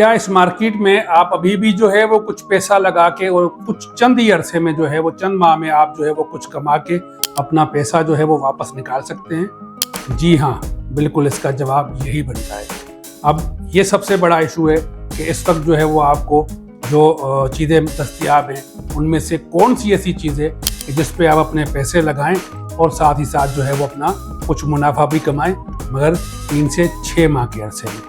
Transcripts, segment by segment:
क्या इस मार्केट में आप अभी भी जो है वो कुछ पैसा लगा के और कुछ चंद ही अरसे में जो है वो चंद माह में आप जो है वो कुछ कमा के अपना पैसा जो है वो वापस निकाल सकते हैं? जी हाँ, बिल्कुल इसका जवाब यही बनता है। अब ये सबसे बड़ा इशू है कि इस वक्त जो है वो आपको जो चीज़ें दस्तयाब हैं उनमें से कौन सी ऐसी चीज़ें कि जिस पे आप अपने पैसे लगाएं और साथ ही साथ जो है वो अपना कुछ मुनाफा भी कमाएं, मगर 3 से 6 माह के अरसे में।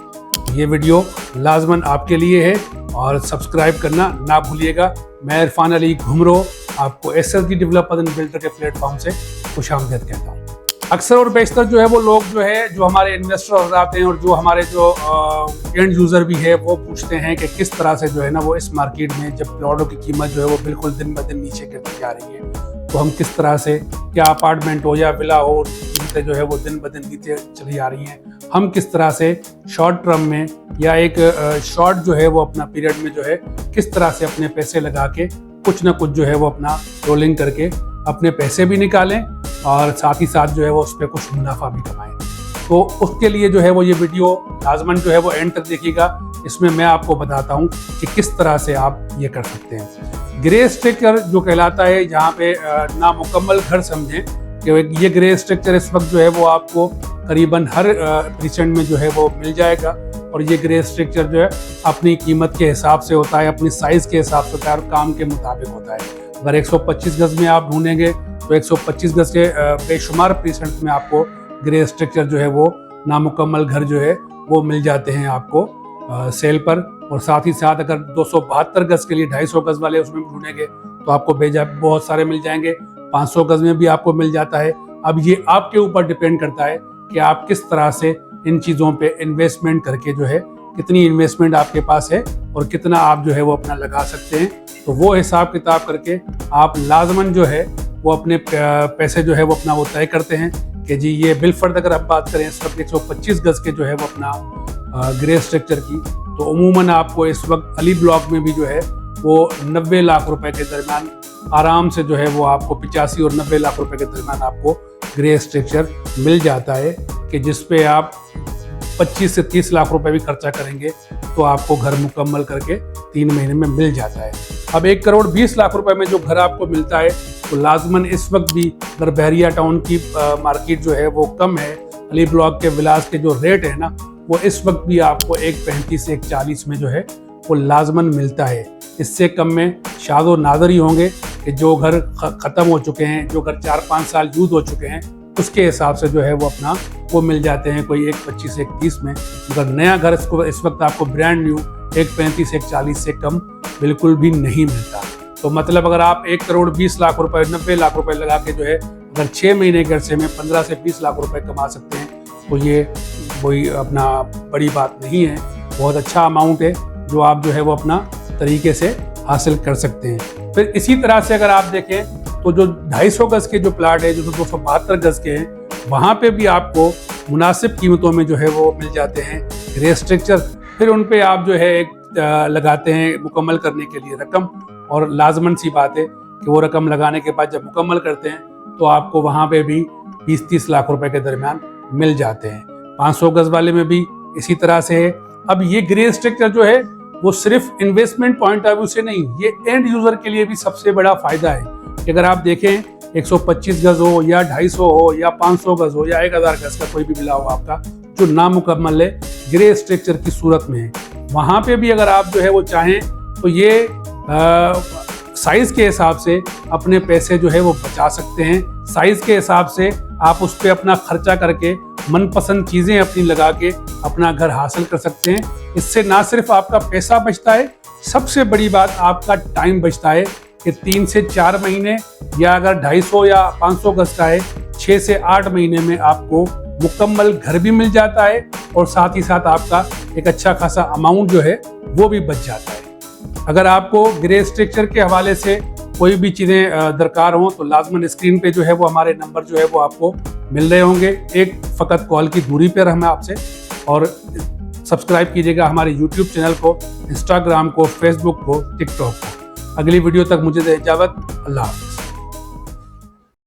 ये वीडियो लाजमन आपके लिए है और सब्सक्राइब करना ना भूलिएगा। मैं इरफान अली घुमरो आपको SSG डेवलपर एंड बिल्डर के प्लेटफॉर्म से खुशामदीद कहता हूँ। अक्सर और बेशतर जो है वो लोग जो हमारे इन्वेस्टर आते हैं और जो हमारे जो एंड यूज़र भी है वो पूछते हैं कि किस तरह से जो है ना वो इस मार्केट में जब प्लॉटों की कीमत जो है वो बिल्कुल दिन ब दिन नीचे गिरती जा रही है, तो हम किस तरह से, क्या अपार्टमेंट हो या विला हो, कीमतें जो है वो दिन ब दिन नीचे चली आ रही हैं, हम किस तरह से शॉर्ट टर्म में या एक शॉर्ट जो है वो अपना पीरियड में जो है किस तरह से अपने पैसे लगा के कुछ ना कुछ जो है वो अपना रोलिंग करके अपने पैसे भी निकालें और साथ ही साथ जो है वो उस पर कुछ मुनाफा भी कमाएं। तो उसके लिए जो है वो ये वीडियो लाजमन जो है वो एंड तक देखिएगा। इसमें मैं आपको बताता हूँ कि किस तरह से आप ये कर सकते हैं। ग्रे स्ट्रक्चर जो कहलाता है, जहाँ पे नामुकम्मल घर समझें कि ये ग्रे स्ट्रक्चर इस वक्त जो है वो आपको करीबन हर रिसेंट में जो है वो मिल जाएगा। और ये ग्रे स्ट्रक्चर जो है अपनी कीमत के हिसाब से होता है, अपनी साइज़ के हिसाब से होता है और काम के मुताबिक होता है। अगर 125 गज में आप ढूंढेंगे तो 125 गज के बेशुमार % में आपको ग्रे स्ट्रक्चर जो है वो नामुकम्मल घर जो है वो मिल जाते हैं आपको सेल पर। और साथ ही साथ अगर 272 गज के लिए 250 गज वाले उसमें ढूंढेंगे तो आपको बहुत सारे मिल जाएंगे। 500 गज में भी आपको मिल जाता है। अब ये आपके ऊपर डिपेंड करता है कि आप किस तरह से इन चीज़ों पे इन्वेस्टमेंट करके जो है, कितनी इन्वेस्टमेंट आपके पास है और कितना आप जो है वो अपना लगा सकते हैं। तो वो हिसाब किताब करके आप लाजमन जो है वो अपने पैसे जो है वो अपना वो तय करते हैं कि जी ये बिलफर्द अगर आप बात करें इस वक्त 125 गज के जो है वो अपना ग्रे स्ट्रक्चर की, तो उमूमन आपको इस वक्त अली ब्लॉक में भी जो है वो 90 लाख रुपए के दरमियान आराम से जो है वो आपको 85 और 90 लाख रुपए के दरमियान आपको ग्रे स्ट्रक्चर मिल जाता है कि जिस पे आप 25 से 30 लाख रुपए भी खर्चा करेंगे तो आपको घर मुकम्मल करके 3 महीने में मिल जाता है। अब 1 करोड़ 20 लाख रुपए में जो घर आपको मिलता है तो लाजमन इस वक्त भी अगर बहरिया टाउन की मार्केट जो है वो कम है, अली ब्लॉक के विलास के जो रेट है ना वो इस वक्त भी आपको 135 से 140 में जो है वो लाजमन मिलता है। इससे कम में शादो नादर ही होंगे कि जो घर ख़त्म हो चुके हैं, जो घर 4-5 साल यूज हो चुके हैं, उसके हिसाब से जो है वो अपना वो मिल जाते हैं कोई 125 से 130 में। मगर नया घर इस वक्त आपको ब्रांड न्यू 135 से 140 से कम बिल्कुल भी नहीं मिलता। तो मतलब अगर आप 1 करोड़ 20 लाख रुपए 90 लाख रुपए लगा के जो है अगर 6 महीने के अरसे में 15 से 20 लाख रुपए कमा सकते हैं तो ये कोई अपना बड़ी बात नहीं है। बहुत अच्छा अमाउंट है जो आप जो है वो अपना तरीके से हासिल कर सकते हैं। फिर इसी तरह से अगर आप देखें तो जो 250 गज के जो प्लाट है, जो 272 गज के हैं, वहाँ पे भी आपको मुनासिब कीमतों में जो है वो मिल जाते हैं ग्रे स्ट्रक्चर। फिर उन पे आप जो है एक लगाते हैं मुकम्मल करने के लिए रकम, और लाजमन सी बात है कि वो रकम लगाने के बाद जब मुकम्मल करते हैं तो आपको वहाँ पे भी 20-30 लाख रुपए के दरमियान मिल जाते हैं। 500 गज वाले में भी इसी तरह से है। अब ये ग्रे स्ट्रक्चर जो है वो सिर्फ इन्वेस्टमेंट पॉइंट ऑफ व्यू से नहीं, ये एंड यूजर के लिए भी सबसे बड़ा फायदा है कि अगर आप देखें 125 गज हो या 250 हो या 500 गज हो या 1000 गज का कोई भी मिला हो आपका जो नामुकम्मल है ग्रे स्ट्रक्चर की सूरत में है, वहाँ पे भी अगर आप जो है वो चाहें तो ये साइज़ के हिसाब से अपने पैसे जो है वो बचा सकते हैं। साइज़ के हिसाब से आप उस पर अपना खर्चा करके मनपसंद चीज़ें अपनी लगा के अपना घर हासिल कर सकते हैं। इससे ना सिर्फ आपका पैसा बचता है, सबसे बड़ी बात आपका टाइम बचता है कि 3 से 4 महीने या अगर 250 या 500 गज का है 6 से 8 महीने में आपको मुकम्मल घर भी मिल जाता है और साथ ही साथ आपका एक अच्छा खासा अमाउंट जो है वो भी बच जाता है। अगर आपको ग्रे स्ट्रक्चर के हवाले से कोई भी चीज़ें दरकार हों तो लाजमन स्क्रीन पे जो है वो हमारे नंबर जो है वो आपको मिल रहे होंगे, एक फ़कत कॉल की दूरी पर हम आपसे। और सब्सक्राइब कीजिएगा हमारे यूट्यूब चैनल को, इंस्टाग्राम को, फेसबुक को, टिकटॉक को। अगली वीडियो तक मुझे दे इजाज़त। अल्लाह हाफ़िज़।